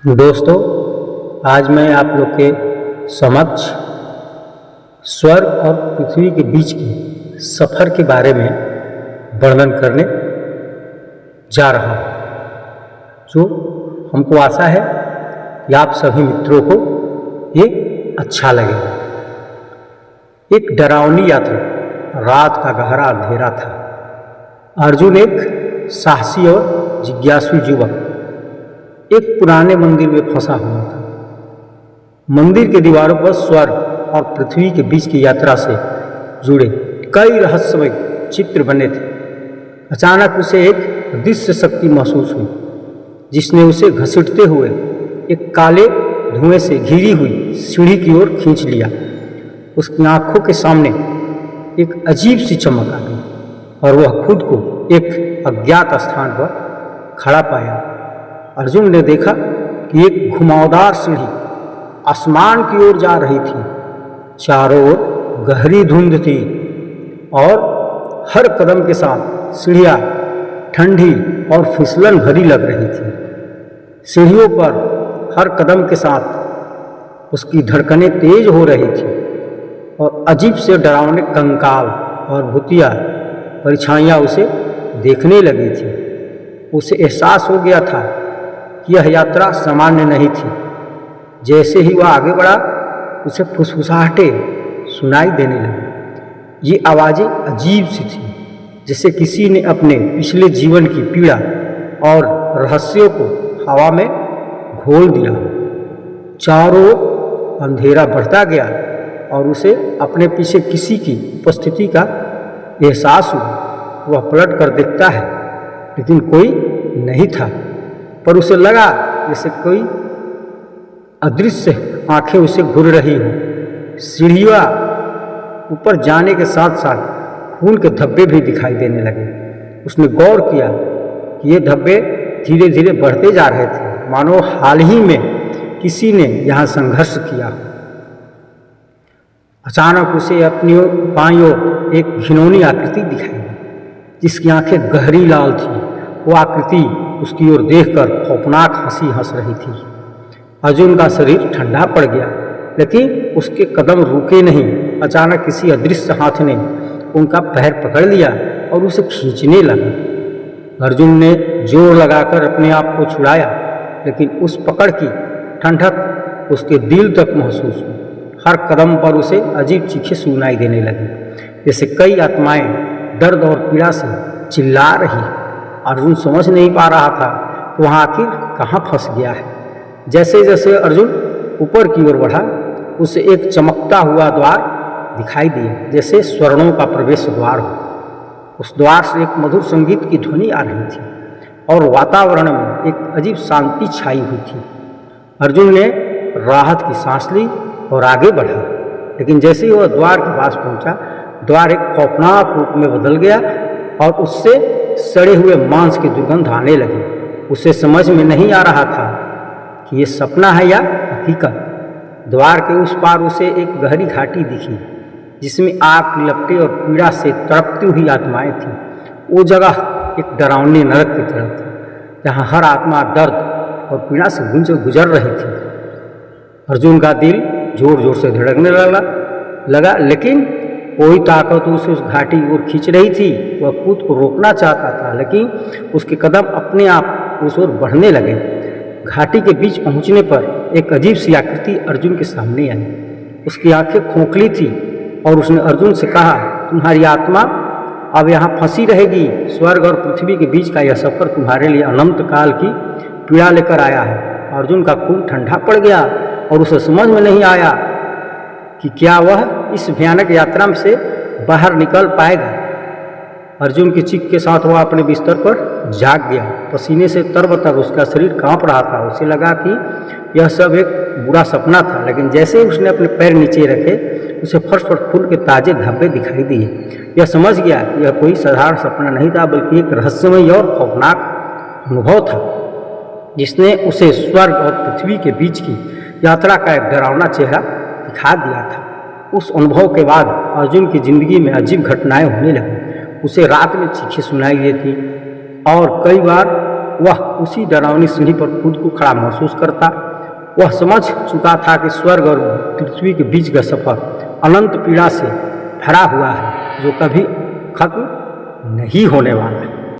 दोस्तों, आज मैं आप लोग के समक्ष स्वर्ग और पृथ्वी के बीच के सफ़र के बारे में वर्णन करने जा रहा हूँ, जो हमको आशा है कि आप सभी मित्रों को ये अच्छा लगेगा। एक डरावनी यात्रा, रात का गहरा अंधेरा था। अर्जुन एक साहसी और जिज्ञासु युवक एक पुराने मंदिर में फंसा हुआ था। मंदिर के दीवारों पर स्वर्ग और पृथ्वी के बीच की यात्रा से जुड़े कई रहस्यमय चित्र बने थे। अचानक उसे एक अदृश्य शक्ति महसूस हुई, जिसने उसे घसीटते हुए एक काले धुएं से घिरी हुई सीढ़ी की ओर खींच लिया। उसकी आंखों के सामने एक अजीब सी चमक आ गई और वह खुद को एक अज्ञात स्थान पर खड़ा पाया। अर्जुन ने देखा कि एक घुमावदार सीढ़ी आसमान की ओर जा रही थी। चारों ओर गहरी धुंध थी और हर कदम के साथ सीढ़ियाँ ठंडी और फिसलन भरी लग रही थी। सीढ़ियों पर हर कदम के साथ उसकी धड़कनें तेज हो रही थी और अजीब से डरावने कंकाल और भूतिया परछाइयाँ उसे देखने लगी थी। उसे एहसास हो गया था कि यह यात्रा सामान्य नहीं थी। जैसे ही वह आगे बढ़ा, उसे फुसफुसाहटें सुनाई देने लगी। ये आवाज़ें अजीब सी थीं, जैसे किसी ने अपने पिछले जीवन की पीड़ा और रहस्यों को हवा में घोल दिया। चारों ओर अंधेरा बढ़ता गया और उसे अपने पीछे किसी की उपस्थिति का एहसास हुआ। वह पलट कर देखता है, लेकिन कोई नहीं था, पर उसे लगा जैसे कोई अदृश्य आंखें उसे घूर रही हो। सीढ़ियाँ ऊपर जाने के साथ साथ खून के धब्बे भी दिखाई देने लगे। उसने गौर किया कि ये धब्बे धीरे धीरे बढ़ते जा रहे थे, मानो हाल ही में किसी ने यहाँ संघर्ष किया। अचानक उसे अपनी बाईं ओर एक घिनौनी आकृति दिखाई दी, जिसकी आंखें गहरी लाल थी। वो आकृति उसकी ओर देखकर खौफनाक हंसी हंस रही थी। अर्जुन का शरीर ठंडा पड़ गया, लेकिन उसके कदम रुके नहीं। अचानक किसी अदृश्य हाथ ने उनका पैर पकड़ लिया और उसे खींचने लगा। अर्जुन ने जोर लगाकर अपने आप को छुड़ाया, लेकिन उस पकड़ की ठंडक उसके दिल तक महसूस हुई। हर कदम पर उसे अजीब चीखें सुनाई देने लगी, जैसे कई आत्माएं दर्द और पीड़ा से चिल्ला रही। अर्जुन समझ नहीं पा रहा था कि वहाँ आखिर कहाँ फंस गया है। जैसे जैसे अर्जुन ऊपर की ओर बढ़ा, उसे एक चमकता हुआ द्वार दिखाई दिया, जैसे स्वर्णों का प्रवेश द्वार हो। उस द्वार से एक मधुर संगीत की ध्वनि आ रही थी और वातावरण में एक अजीब शांति छाई हुई थी। अर्जुन ने राहत की सांस ली और आगे बढ़ा, लेकिन जैसे ही वह द्वार के पास पहुंचा, द्वार एक खौफनाक रूप में बदल गया और उससे सड़े हुए मांस की दुर्गंध आने लगी। उसे समझ में नहीं आ रहा था कि ये सपना है या हकीकत। द्वार के उस पार उसे एक गहरी घाटी दिखी, जिसमें आग की लपटें और पीड़ा से तड़पती हुई आत्माएं थीं। वो जगह एक डरावने नरक की तरह थी, जहाँ हर आत्मा दर्द और पीड़ा से गुजर रही थी। अर्जुन का दिल जोर जोर से धड़कने लगा, लेकिन कोई ताकत उसे उस घाटी की ओर खींच रही थी। वह खुद को रोकना चाहता था, लेकिन उसके कदम अपने आप उस ओर बढ़ने लगे। घाटी के बीच पहुंचने पर एक अजीब सी आकृति अर्जुन के सामने आई। उसकी आंखें खोखली थी और उसने अर्जुन से कहा, तुम्हारी आत्मा अब यहाँ फंसी रहेगी। स्वर्ग और पृथ्वी के बीच का यह सफर तुम्हारे लिए अनंत काल की पीड़ा लेकर आया है। अर्जुन का खून ठंडा पड़ गया और उसे समझ में नहीं आया कि क्या वह इस भयानक यात्रा से बाहर निकल पाएगा। अर्जुन की चीख के साथ वह अपने बिस्तर पर जाग गया। पसीने से तरबतर उसका शरीर कांप रहा था। उसे लगा कि यह सब एक बुरा सपना था, लेकिन जैसे ही उसने अपने पैर नीचे रखे, उसे फर्श पर खून के ताजे धब्बे दिखाई दिए। यह समझ गया कि यह कोई साधारण सपना नहीं था, बल्कि एक रहस्यमय और खौफनाक अनुभव था, जिसने उसे स्वर्ग और पृथ्वी के बीच की यात्रा का एक डरावना चेहरा दिखा दिया था। उस अनुभव के बाद अर्जुन की जिंदगी में अजीब घटनाएं होने लगी। उसे रात में चीखें सुनाई देती और कई बार वह उसी डरावनी सीढ़ी पर खुद को खड़ा महसूस करता। वह समझ चुका था कि स्वर्ग और पृथ्वी के बीच का सफर अनंत पीड़ा से भरा हुआ है, जो कभी खत्म नहीं होने वाला।